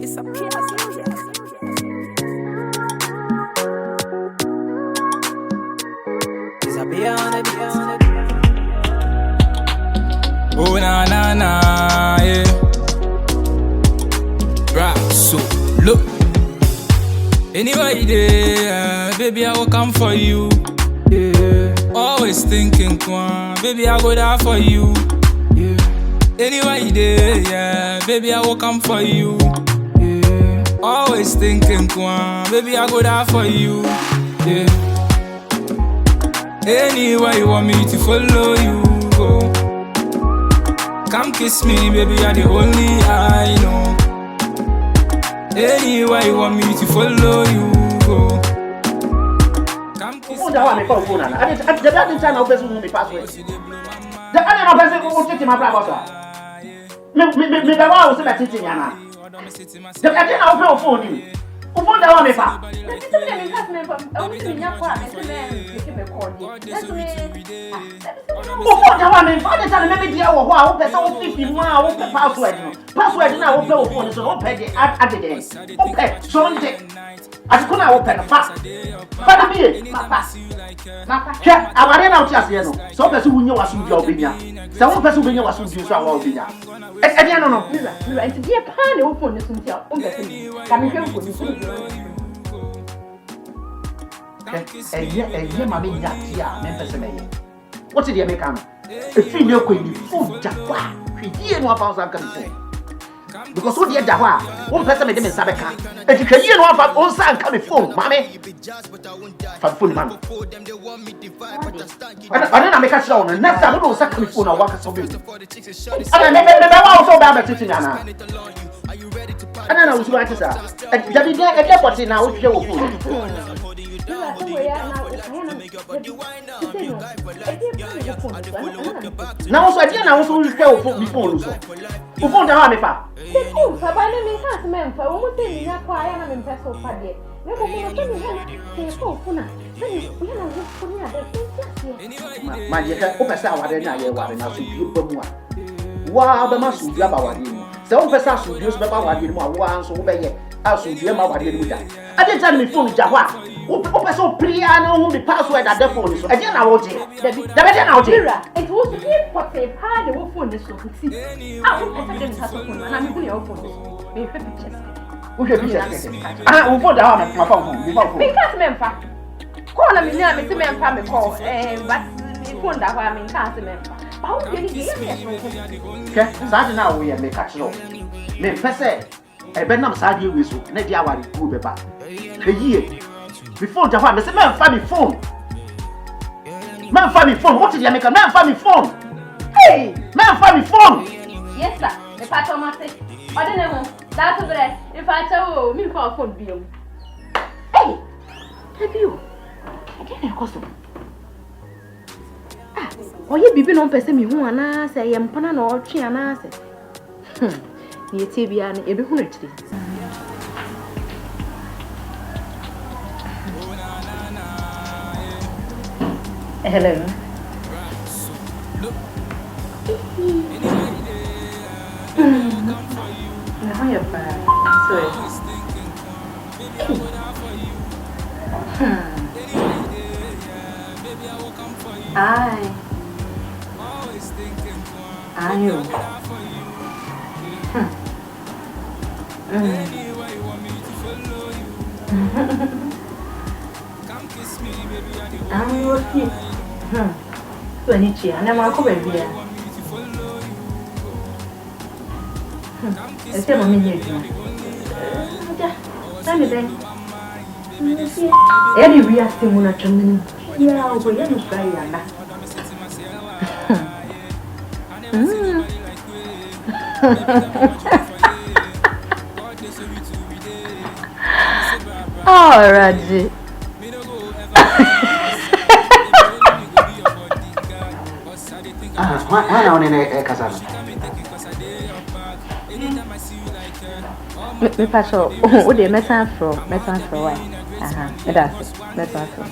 disappears. Oh na na na, yeah. Right, so look. Anyway, there, baby, I will come for you. Yeah. Always thinking, baby, I go there for you. Yeah. Anyway, there, yeah, baby, I will come for you. Yeah. Always thinking, baby, I go there for you. Yeah. Anyway, you want me to follow you, go. Come kiss me, baby, you're the only I know. Anyway, you want me to follow you, go. Come kiss me. I didn't tell my person the password. The other person who take my brother. Me, the one who said teaching Yana. The other now phone. Who phone the one pa? Who the one father tell me the hour who person 50 more password now open phone so open the at open so I could not open a fast. But me, Papa. Check, I ran out just here. So, person who knew was in your opinion. Some person who knew was in your opinion. I don't know. And to be a pan open this until coming here for you. And yet, my main that here, Memphis. What did you make? A female queen, food, Jaguar. He didn't want to come. Because who did that? One person made them in Sabeka. And you can hear one from own son coming phone, Mammy. From phone, man. I don't make a show, and next time I don't second phone or walk so big. I never also bad teaching Anna. I don't know who's right to say. And there is a deputy now with your phone. Now, so I didn't also tell before. Who phone the army? My dear, open sour, then I was you from one. Wow, the master of our so person should use Baba once over here. I should be about with that. I didn't tell me phone Jawa. Open so piano, the password at the phone. So I didn't know it. It was to keep what they had the phone this so see. I will take a phone and I'm going to open this. We have been I will put down my phone because member. Call me now, Mr. Member call, but the phone that I mean can't remember. How can you hear me? Okay, so now we may catch no. Me say, I bet not side you with you, never our good back. A year before the one, Mr. Man, family phone. Man, family phone. What did you make a man, family phone? Hey, man, family phone. Yes, sir. If I told myself, I don't know. That's over there. If I tell me for a phone bill. Hey, have you? I can't custom. Oh, you be no person me who and I say, I am Pana or Chi and I say, you TV and every 100. Hello. Now you're fine. Sorry. Hi. Are you? I'm working. Twene, and I'm going to be here. I tell me here. Tell me then. Every are still not coming. Yeah, I'll go to Guyana. Oh, Raji. Why on in a castle? Me paso, o de metanfro why? That's metanfro.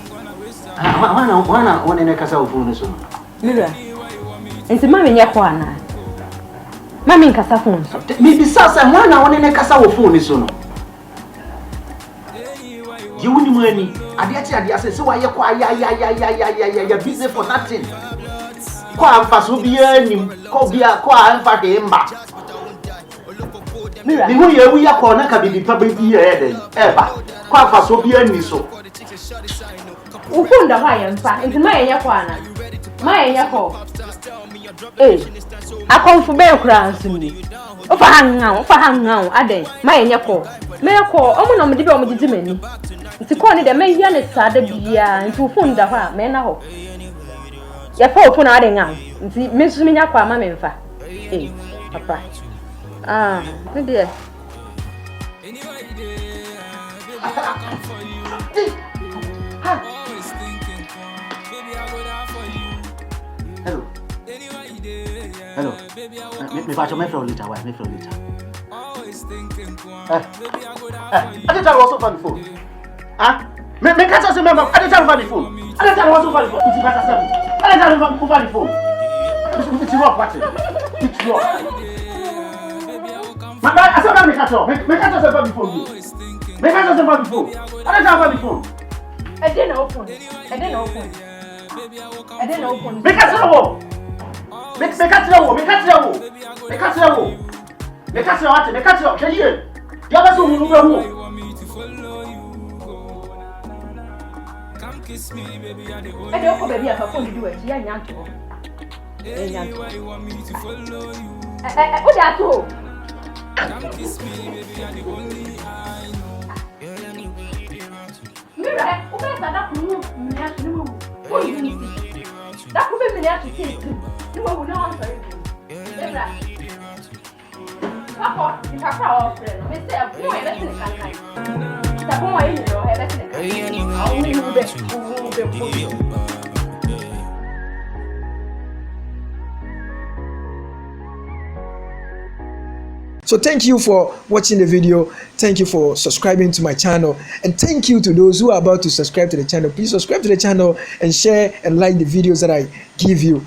Why on in a castle phone so? Mira. Enti ma me nya kwa na. Mami nkasa phone so. Maybe sasa mwana wone ne kasa wo phone so no. You wouldn't money. I say, so I ya busy for nothing. Kwa faso biani, ko bia kwa amfa hemba. Mira. Ni huye uya kwa na kabili pa baby eden. Eba. Kwa faso biani so. Ukunda hwa yemfa. Nti mayenya kwa na. Mayenya ko. Akonfu be kura nsumi. Ofa hangao aden. Mayenya ko. Meko omo no mdibe omo gigimani. Nti ko ni de mehia ne sade bia nti ufunda hwa me na ho. Ya pa opo na ade ngam. Nti mesu menya kwa ma memfa. Papa. Me de. Hello. Me bacho me from later. Why? Me from later. I didn't tell you also for the phone. Me catch us remember. I didn't tell you for the phone. I didn't tell you also for the phone. It's better seven. I didn't tell you for the phone. It's rough, watch it. It's rough. I said me catch up. Me catch us for the phone. Me catch us for the phone. I didn't tell you for the phone. I didn't open. Me catch up. Me catch up. Can you? The other two will move. I don't know baby if phone do it. Yeah, nyanto. What that to? Mira, o que tá com no. That could be me to say. You will not answer. Mira. Papa, if I call off friend, we say a boy that's in the country. The boy in your head that's in the country. So thank you for watching the video. Thank you for subscribing to my channel. And thank you to those who are about to subscribe to the channel. Please subscribe to the channel and share and like the videos that I give you.